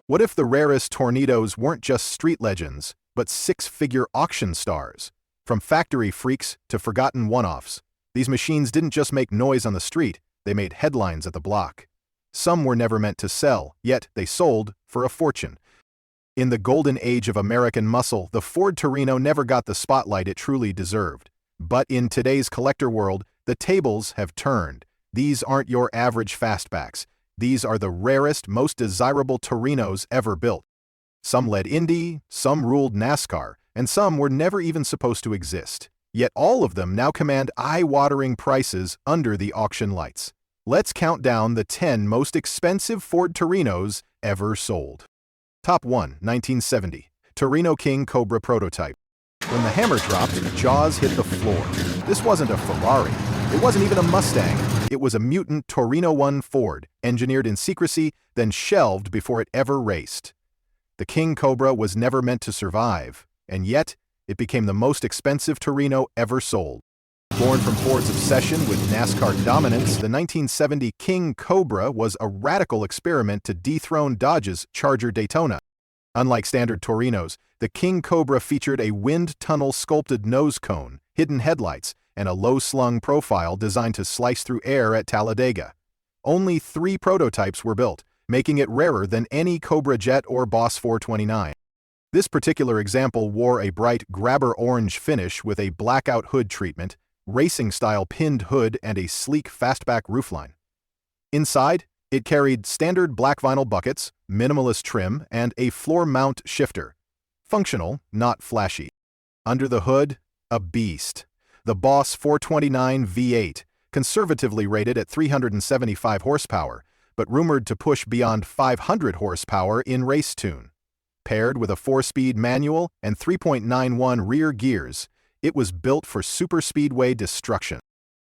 What if the rarest Tornitos weren't just street legends, but six-figure auction stars? From factory freaks to forgotten one-offs, these machines didn't just make noise on the street, they made headlines at the block. Some were never meant to sell, yet they sold for a fortune. In the golden age of American muscle, the Ford Torino never got the spotlight it truly deserved. But in today's collector world, the tables have turned. These aren't your average fastbacks. These are the rarest, most desirable Torinos ever built. Some led Indy, some ruled NASCAR, and some were never even supposed to exist. Yet all of them now command eye-watering prices under the auction lights. Let's count down the 10 most expensive Ford Torinos ever sold. Top 1, 1970, Torino King Cobra prototype. When the hammer dropped, jaws hit the floor. This wasn't a Ferrari. It wasn't even a Mustang. It was a mutant Torino 1 Ford, engineered in secrecy, then shelved before it ever raced. The King Cobra was never meant to survive, and yet it became the most expensive Torino ever sold. Born from Ford's obsession with NASCAR dominance, the 1970 King Cobra was a radical experiment to dethrone Dodge's Charger Daytona. Unlike standard Torinos, the King Cobra featured a wind tunnel sculpted nose cone, hidden headlights, and a low-slung profile designed to slice through air at Talladega. Only 3 prototypes were built, making it rarer than any Cobra Jet or Boss 429. This particular example wore a bright grabber orange finish with a blackout hood treatment, racing-style pinned hood, and a sleek fastback roofline. Inside, it carried standard black vinyl buckets, minimalist trim, and a floor mount shifter. Functional, not flashy. Under the hood, a beast. The Boss 429 V8, conservatively rated at 375 horsepower, but rumored to push beyond 500 horsepower in race tune. Paired with a 4-speed manual and 3.91 rear gears, it was built for superspeedway destruction.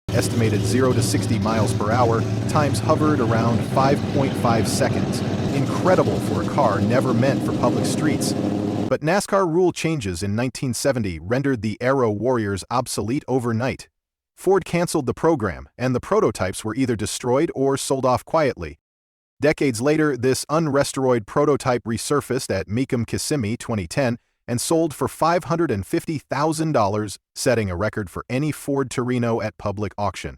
Estimated 0 to 60 miles per hour, times hovered around 5.5 seconds. Incredible for a car never meant for public streets. But NASCAR rule changes in 1970 rendered the Aero Warriors obsolete overnight. Ford canceled the program, and the prototypes were either destroyed or sold off quietly. Decades later, this unrestored prototype resurfaced at Mecum Kissimmee 2010 and sold for $550,000, setting a record for any Ford Torino at public auction.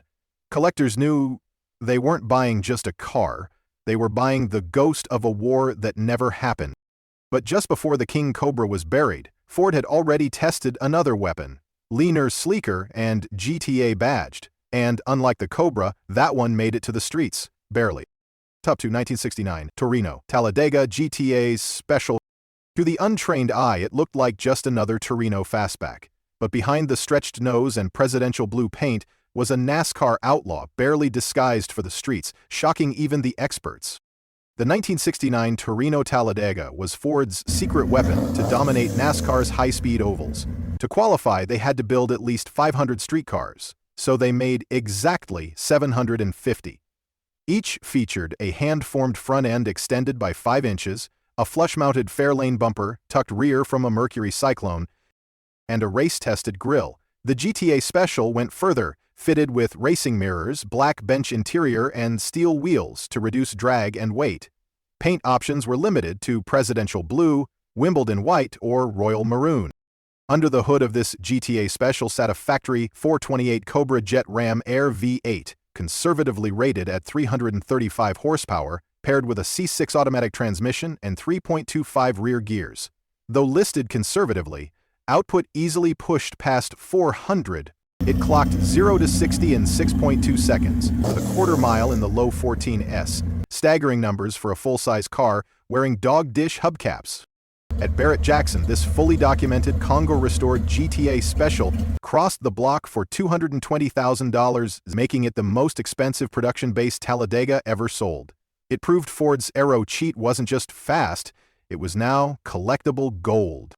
Collectors knew they weren't buying just a car, they were buying the ghost of a war that never happened. But just before the King Cobra was buried, Ford had already tested another weapon, leaner, sleeker, and GTA badged. And unlike the Cobra, that one made it to the streets, barely. Top 2, 1969, Torino, Talladega GTA Special. To the untrained eye, it looked like just another Torino fastback. But behind the stretched nose and presidential blue paint was a NASCAR outlaw barely disguised for the streets, shocking even the experts. The 1969 Torino Talladega was Ford's secret weapon to dominate NASCAR's high-speed ovals. To qualify, they had to build at least 500 streetcars, so they made exactly 750. Each featured a hand-formed front end extended by 5 inches, a flush-mounted Fairlane bumper tucked rear from a Mercury Cyclone, and a race-tested grille. The GTA Special went further, fitted with racing mirrors, black bench interior, and steel wheels to reduce drag and weight. Paint options were limited to presidential blue, Wimbledon white, or royal maroon. Under the hood of this GTA Special sat a factory 428 Cobra Jet Ram Air V8, conservatively rated at 335 horsepower, paired with a C6 automatic transmission and 3.25 rear gears. Though listed conservatively, output easily pushed past 400. It clocked 0 to 60 in 6.2 seconds, with a quarter mile in the low 14s, staggering numbers for a full-size car wearing dog dish hubcaps. At Barrett-Jackson, this fully documented Congo-restored GTA Special crossed the block for $220,000, making it the most expensive production-based Talladega ever sold. It proved Ford's Aero cheat wasn't just fast, it was now collectible gold.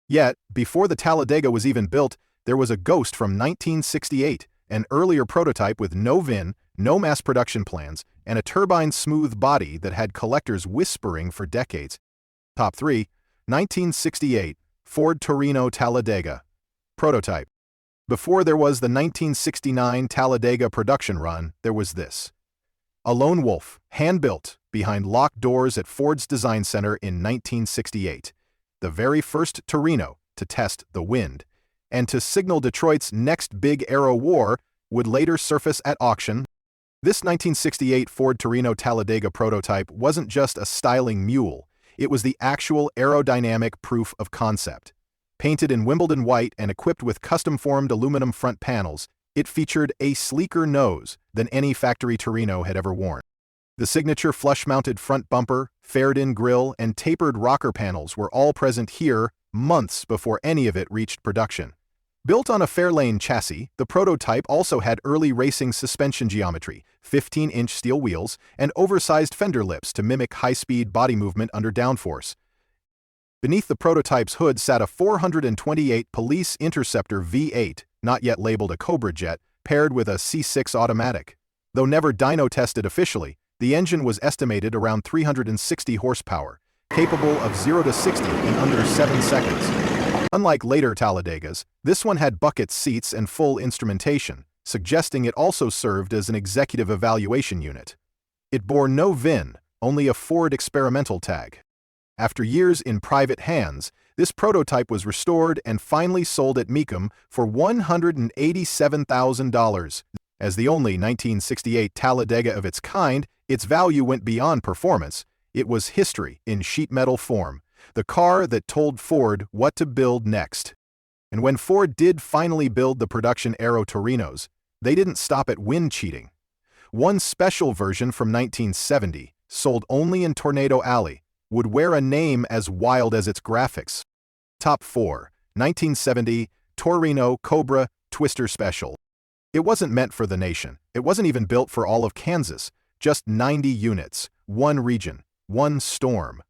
Yet, before the Talladega was even built, there was a ghost from 1968, an earlier prototype with no VIN, no mass production plans, and a turbine-smooth body that had collectors whispering for decades. Top 3, 1968, Ford Torino Talladega. Prototype. Before there was the 1969 Talladega production run, there was this. A lone wolf, hand-built, behind locked doors at Ford's Design Center in 1968. The very first Torino to test the wind, and to signal Detroit's next big aero war would later surface at auction. This 1968 Ford Torino Talladega prototype wasn't just a styling mule, it was the actual aerodynamic proof of concept. Painted in Wimbledon white and equipped with custom-formed aluminum front panels, it featured a sleeker nose than any factory Torino had ever worn. The signature flush-mounted front bumper, faired-in grille, and tapered rocker panels were all present here months before any of it reached production. Built on a Fairlane chassis, the prototype also had early racing suspension geometry, 15-inch steel wheels, and oversized fender lips to mimic high-speed body movement under downforce. Beneath the prototype's hood sat a 428 Police Interceptor V8, not yet labeled a Cobra jet, paired with a C6 automatic. Though never dyno-tested officially, the engine was estimated around 360 horsepower, capable of 0 to 60 in under 7 seconds. Unlike later Talladegas, this one had bucket seats and full instrumentation, suggesting it also served as an executive evaluation unit. It bore no VIN, only a Ford experimental tag. After years in private hands, this prototype was restored and finally sold at Mecum for $187,000. As the only 1968 Talladega of its kind, its value went beyond performance. It was history in sheet metal form, the car that told Ford what to build next. And when Ford did finally build the production Aero Torinos, they didn't stop at wind cheating. One special version from 1970, sold only in Tornado Alley, would wear a name as wild as its graphics. Top 4, 1970 Torino Cobra Twister Special. It wasn't meant for the nation. It wasn't even built for all of Kansas. Just 90 units, one region, one storm.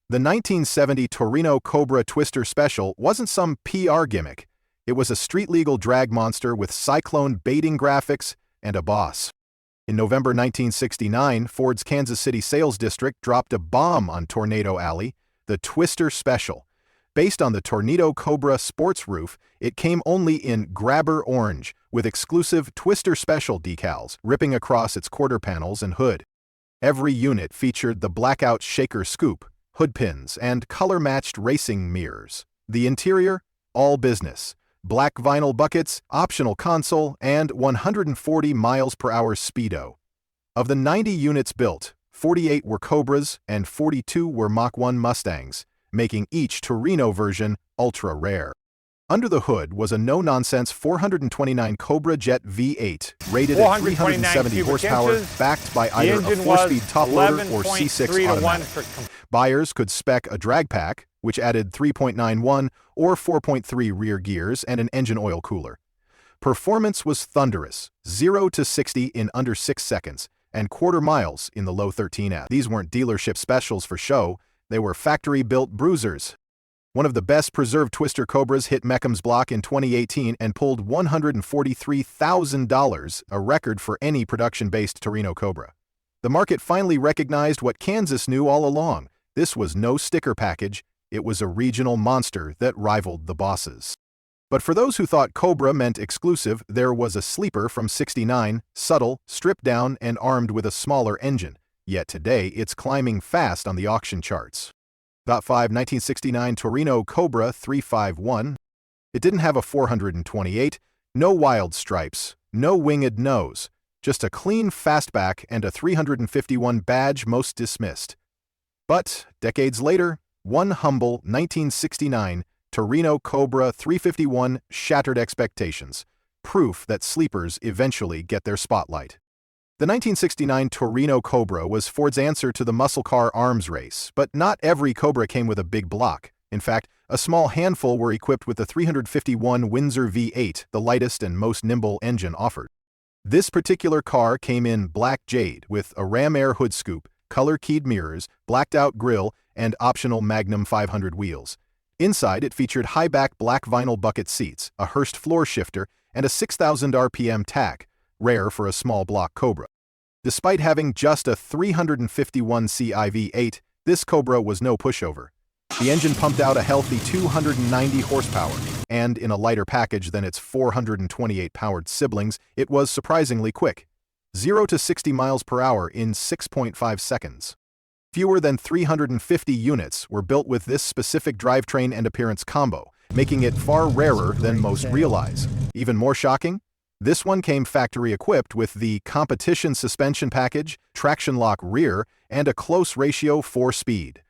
The 1970 Torino Cobra Twister Special wasn't some PR gimmick. It was a street-legal drag monster with cyclone baiting graphics and a boss. In November 1969, Ford's Kansas City sales district dropped a bomb on Tornado Alley, the Twister Special. Based on the Tornado Cobra sports roof, it came only in grabber orange, with exclusive Twister Special decals ripping across its quarter panels and hood. Every unit featured the blackout shaker scoop, hood pins, and color-matched racing mirrors. The interior, all business. Black vinyl buckets, optional console, and 140 miles per hour speedo. Of the 90 units built, 48 were Cobras and 42 were Mach 1 Mustangs, making each Torino version ultra-rare. Under the hood was a no-nonsense 429 Cobra Jet V8, rated at 370 horsepower, backed by either a 4-speed top-loader or C6 automatic. Buyers could spec a drag pack, which added 3.91 or 4.3 rear gears and an engine oil cooler. Performance was thunderous, 0 to 60 in under 6 seconds, and quarter miles in the low 13s. These weren't dealership specials for show, they were factory-built bruisers. One of the best-preserved Twister Cobras hit Mecum's block in 2018 and pulled $143,000, a record for any production-based Torino Cobra. The market finally recognized what Kansas knew all along. This was no sticker package, it was a regional monster that rivaled the bosses. But for those who thought Cobra meant exclusive, there was a sleeper from '69, subtle, stripped down, and armed with a smaller engine. Yet today, it's climbing fast on the auction charts. Top 5 1969 Torino Cobra 351. It didn't have a 428, no wild stripes, no winged nose, just a clean fastback and a 351 badge, most dismissed. But, decades later, one humble 1969 Torino Cobra 351 shattered expectations, proof that sleepers eventually get their spotlight. The 1969 Torino Cobra was Ford's answer to the muscle car arms race, but not every Cobra came with a big block. In fact, a small handful were equipped with the 351 Windsor V8, the lightest and most nimble engine offered. This particular car came in black jade with a Ram Air hood scoop, color-keyed mirrors, blacked-out grille, and optional Magnum 500 wheels. Inside, it featured high-back black vinyl bucket seats, a Hurst floor shifter, and a 6,000 RPM tach, rare for a small block Cobra. Despite having just a 351 CI-V8, this Cobra was no pushover. The engine pumped out a healthy 290 horsepower, and in a lighter package than its 428 powered siblings, it was surprisingly quick. 0 to 60 miles per hour in 6.5 seconds. Fewer than 350 units were built with this specific drivetrain and appearance combo, making it far rarer than most realize. Even more shocking? This one came factory-equipped with the competition suspension package, traction lock rear, and a close ratio 4-speed.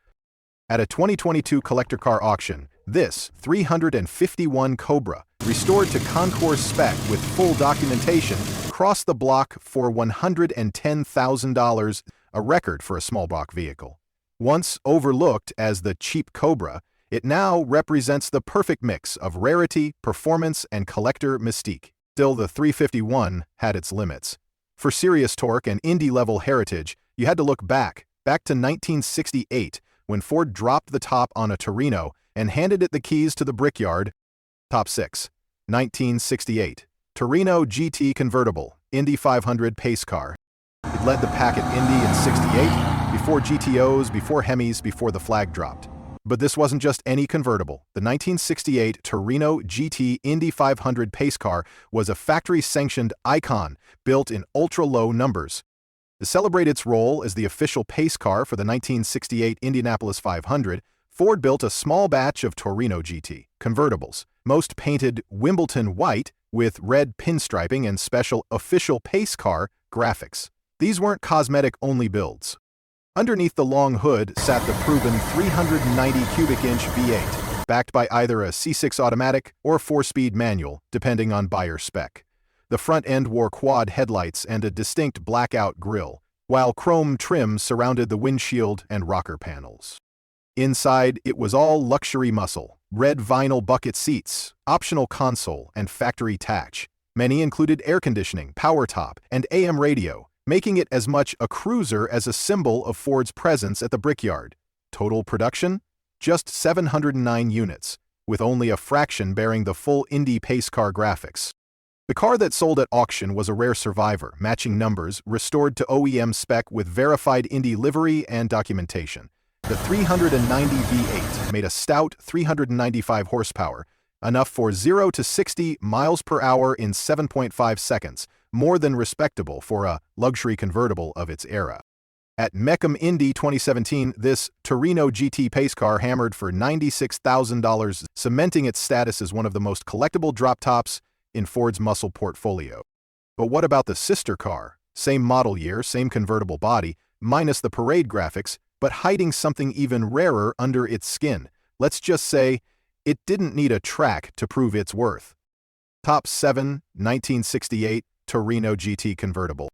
At a 2022 collector car auction, this 351 Cobra, restored to concours spec with full documentation, crossed the block for $110,000, a record for a small block vehicle. Once overlooked as the cheap Cobra, it now represents the perfect mix of rarity, performance, and collector mystique. Still, the 351 had its limits. For serious torque and Indy-level heritage, you had to look back to 1968, when Ford dropped the top on a Torino and handed it the keys to the brickyard. Top 6. 1968. Torino GT Convertible, Indy 500 pace car. It led the pack at Indy in '68, before GTOs, before Hemis, before the flag dropped. But this wasn't just any convertible. The 1968 Torino GT Indy 500 pace car was a factory-sanctioned icon built in ultra-low numbers. To celebrate its role as the official pace car for the 1968 Indianapolis 500, Ford built a small batch of Torino GT convertibles, most painted Wimbledon white with red pinstriping and special official pace car graphics. These weren't cosmetic-only builds. Underneath the long hood sat the proven 390 cubic inch V8, backed by either a C6 automatic or 4-speed manual, depending on buyer spec. The front end wore quad headlights and a distinct blackout grille, while chrome trim surrounded the windshield and rocker panels. Inside, it was all luxury muscle, red vinyl bucket seats, optional console, and factory tach. Many included air conditioning, power top, and AM radio, making it as much a cruiser as a symbol of Ford's presence at the brickyard. Total production? Just 709 units, with only a fraction bearing the full Indy Pace Car graphics. The car that sold at auction was a rare survivor, matching numbers, restored to OEM spec with verified Indy livery and documentation. The 390 V8 made a stout 395 horsepower, enough for 0 to 60 miles per hour in 7.5 seconds, more than respectable for a luxury convertible of its era. At Mecum Indy 2017, this Torino GT pace car hammered for $96,000, cementing its status as one of the most collectible drop tops in Ford's muscle portfolio. But what about the sister car? Same model year, same convertible body, minus the parade graphics, but hiding something even rarer under its skin. Let's just say, it didn't need a track to prove its worth. Top 7, 1968, Torino GT Convertible.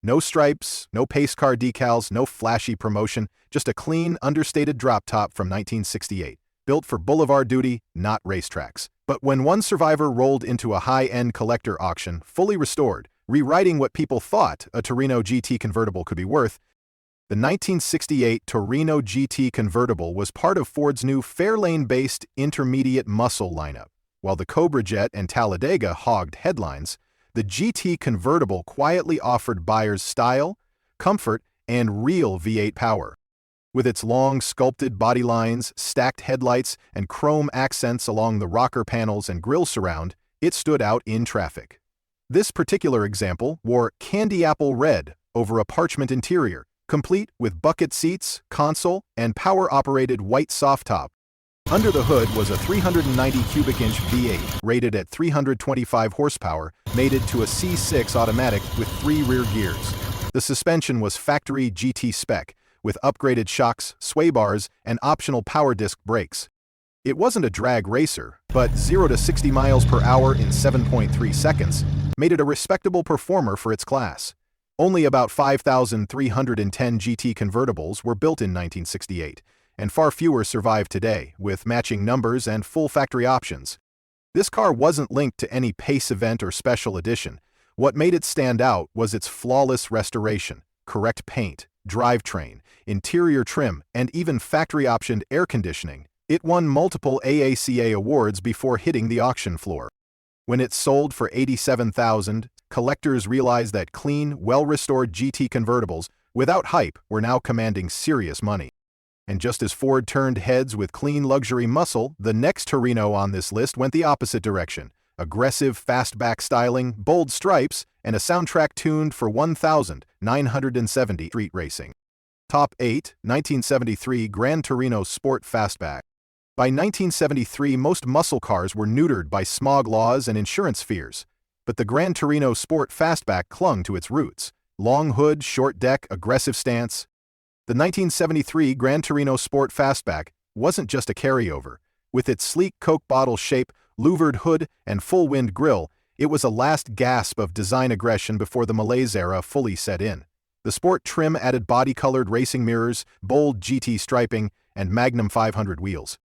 No stripes, no pace car decals, no flashy promotion, just a clean, understated drop top from 1968, built for boulevard duty, not racetracks. But when one survivor rolled into a high-end collector auction, fully restored, rewriting what people thought a Torino GT convertible could be worth, the 1968 Torino GT convertible was part of Ford's new Fairlane-based intermediate muscle lineup. While the Cobra Jet and Talladega hogged headlines, the GT convertible quietly offered buyers style, comfort, and real V8 power. With its long, sculpted body lines, stacked headlights, and chrome accents along the rocker panels and grille surround, it stood out in traffic. This particular example wore candy apple red over a parchment interior, complete with bucket seats, console, and power-operated white soft top. Under the hood was a 390 cubic inch V8, rated at 325 horsepower, mated to a C6 automatic with 3 rear gears. The suspension was factory GT spec, with upgraded shocks, sway bars, and optional power disc brakes. It wasn't a drag racer, but 0 to 60 miles per hour in 7.3 seconds made it a respectable performer for its class. Only about 5,310 GT convertibles were built in 1968, and far fewer survive today, with matching numbers and full factory options. This car wasn't linked to any pace event or special edition. What made it stand out was its flawless restoration, correct paint, drivetrain, interior trim, and even factory-optioned air conditioning. It won multiple AACA awards before hitting the auction floor. When it sold for $87,000, collectors realized that clean, well-restored GT convertibles, without hype, were now commanding serious money. And just as Ford turned heads with clean luxury muscle, the next Torino on this list went the opposite direction. aggressive fastback styling, bold stripes, and a soundtrack tuned for 1,970 street racing. Top 8, 1973 Gran Torino Sport Fastback. By 1973, most muscle cars were neutered by smog laws and insurance fears, but the Gran Torino Sport Fastback clung to its roots. Long hood, short deck, aggressive stance. The 1973 Gran Torino Sport Fastback wasn't just a carryover. With its sleek Coke bottle shape, louvered hood, and full-wind grille, it was a last gasp of design aggression before the malaise era fully set in. The sport trim added body-colored racing mirrors, bold GT striping, and Magnum 500 wheels.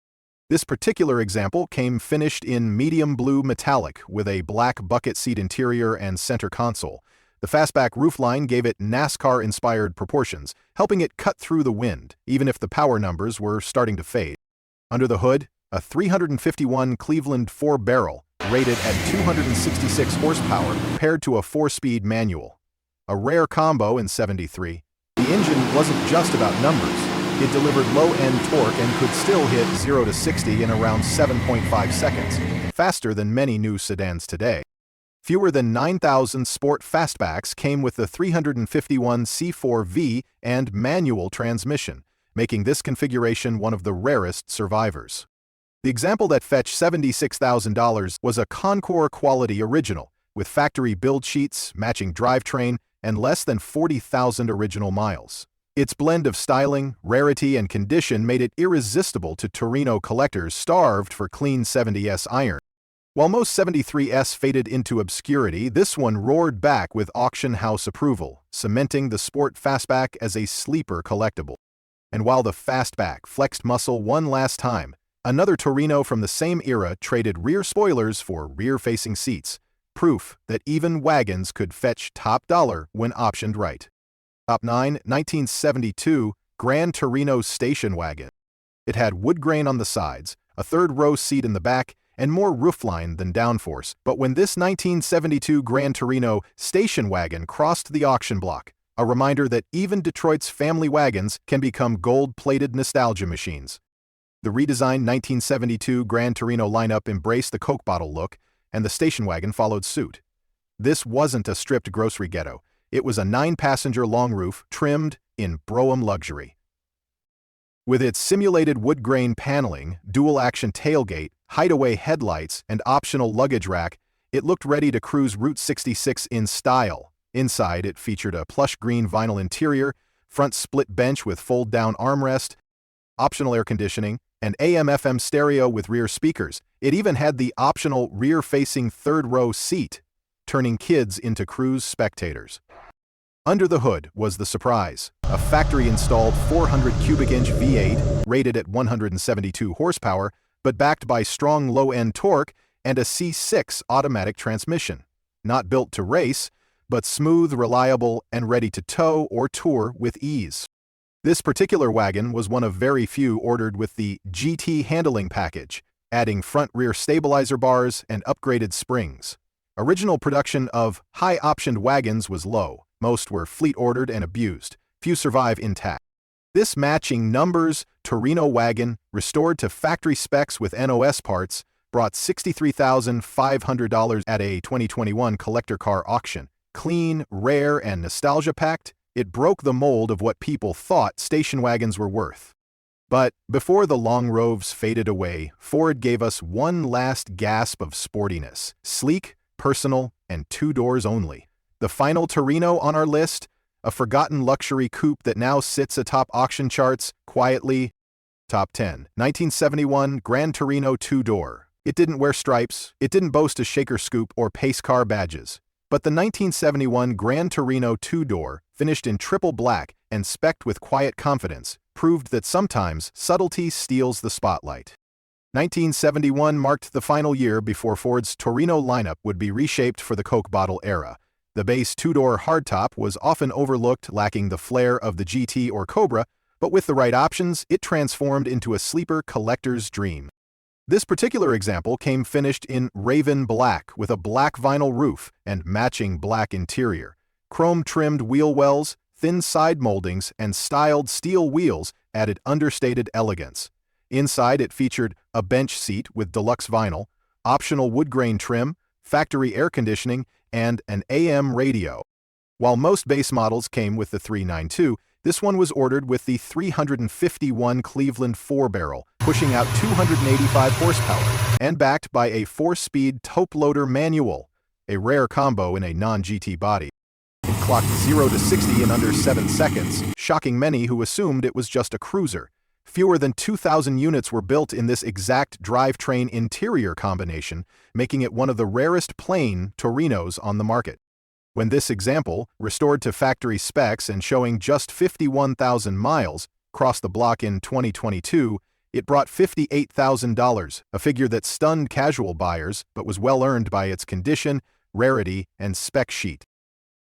This particular example came finished in medium blue metallic with a black bucket seat interior and center console. The fastback roofline gave it NASCAR-inspired proportions, helping it cut through the wind, even if the power numbers were starting to fade. Under the hood, a 351 Cleveland 4-barrel, rated at 266 horsepower, paired to a 4-speed manual. A rare combo in '73. The engine wasn't just about numbers. It delivered low-end torque and could still hit 0 to 60 in around 7.5 seconds, faster than many new sedans today. Fewer than 9,000 sport fastbacks came with the 351 C4V and manual transmission, making this configuration one of the rarest survivors. The example that fetched $76,000 was a Concours quality original, with factory build sheets, matching drivetrain, and less than 40,000 original miles. Its blend of styling, rarity, and condition made it irresistible to Torino collectors starved for clean 70s iron. While most 73s faded into obscurity, this one roared back with auction house approval, cementing the sport fastback as a sleeper collectible. And while the fastback flexed muscle one last time, another Torino from the same era traded rear spoilers for rear-facing seats, proof that even wagons could fetch top dollar when optioned right. Top 9, 1972 Gran Torino Station Wagon. It had wood grain on the sides, a third-row seat in the back, and more roofline than downforce. But when this 1972 Gran Torino station wagon crossed the auction block, a reminder that even Detroit's family wagons can become gold-plated nostalgia machines. The redesigned 1972 Gran Torino lineup embraced the Coke bottle look, and the station wagon followed suit. This wasn't a stripped grocery ghetto. It was a 9-passenger long roof trimmed in Brougham luxury. With its simulated wood grain paneling, dual-action tailgate, hideaway headlights, and optional luggage rack, it looked ready to cruise Route 66 in style. Inside, it featured a plush green vinyl interior, front split bench with fold-down armrest, optional air conditioning, and AM/FM stereo with rear speakers. It even had the optional rear-facing third-row seat, turning kids into cruise spectators. Under the hood was the surprise, a factory-installed 400 cubic inch V8 rated at 172 horsepower, but backed by strong low-end torque and a C6 automatic transmission. Not built to race, but smooth, reliable, and ready to tow or tour with ease. This particular wagon was one of very few ordered with the GT handling package, adding front-rear stabilizer bars and upgraded springs. Original production of high-optioned wagons was low. Most were fleet-ordered and abused. Few survive intact. This matching numbers Torino wagon, restored to factory specs with NOS parts, brought $63,500 at a 2021 collector car auction. Clean, rare, and nostalgia-packed, it broke the mold of what people thought station wagons were worth. But before the long roves faded away, Ford gave us one last gasp of sportiness. Sleek, personal, and 2 doors only. The final Torino on our list, a forgotten luxury coupe that now sits atop auction charts, quietly. Top 10. 1971 Gran Torino 2-door. It didn't wear stripes, it didn't boast a shaker scoop or pace car badges. But the 1971 Gran Torino 2-door, finished in triple black and specced with quiet confidence, proved that sometimes subtlety steals the spotlight. 1971 marked the final year before Ford's Torino lineup would be reshaped for the Coke bottle era. The base 2-door hardtop was often overlooked, lacking the flair of the GT or Cobra, but with the right options, it transformed into a sleeper collector's dream. This particular example came finished in raven black with a black vinyl roof and matching black interior. Chrome-trimmed wheel wells, thin side moldings, and styled steel wheels added understated elegance. Inside, it featured a bench seat with deluxe vinyl, optional wood grain trim, factory air conditioning, and an AM radio. While most base models came with the 392, this one was ordered with the 351 Cleveland 4-barrel, pushing out 285 horsepower, and backed by a 4-speed tope-loader manual, a rare combo in a non-GT body. It clocked 0 to 60 in under 7 seconds, shocking many who assumed it was just a cruiser. Fewer than 2,000 units were built in this exact drivetrain interior combination, making it one of the rarest plain Torinos on the market. When this example, restored to factory specs and showing just 51,000 miles, crossed the block in 2022, it brought $58,000, a figure that stunned casual buyers but was well earned by its condition, rarity, and spec sheet.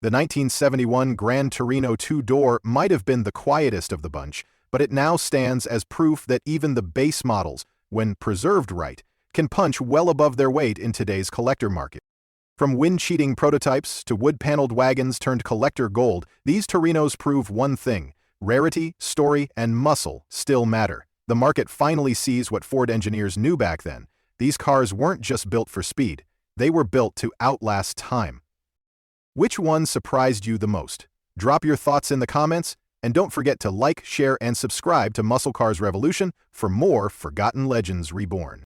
The 1971 Gran Torino two-door might have been the quietest of the bunch, but it now stands as proof that even the base models, when preserved right, can punch well above their weight in today's collector market. From wind-cheating prototypes to wood-paneled wagons turned collector gold, these Torinos prove one thing: rarity, story, and muscle still matter. The market finally sees what Ford engineers knew back then. These cars weren't just built for speed, they were built to outlast time. Which one surprised you the most? Drop your thoughts in the comments, and don't forget to like, share, and subscribe to Muscle Cars Revolution for more Forgotten Legends Reborn.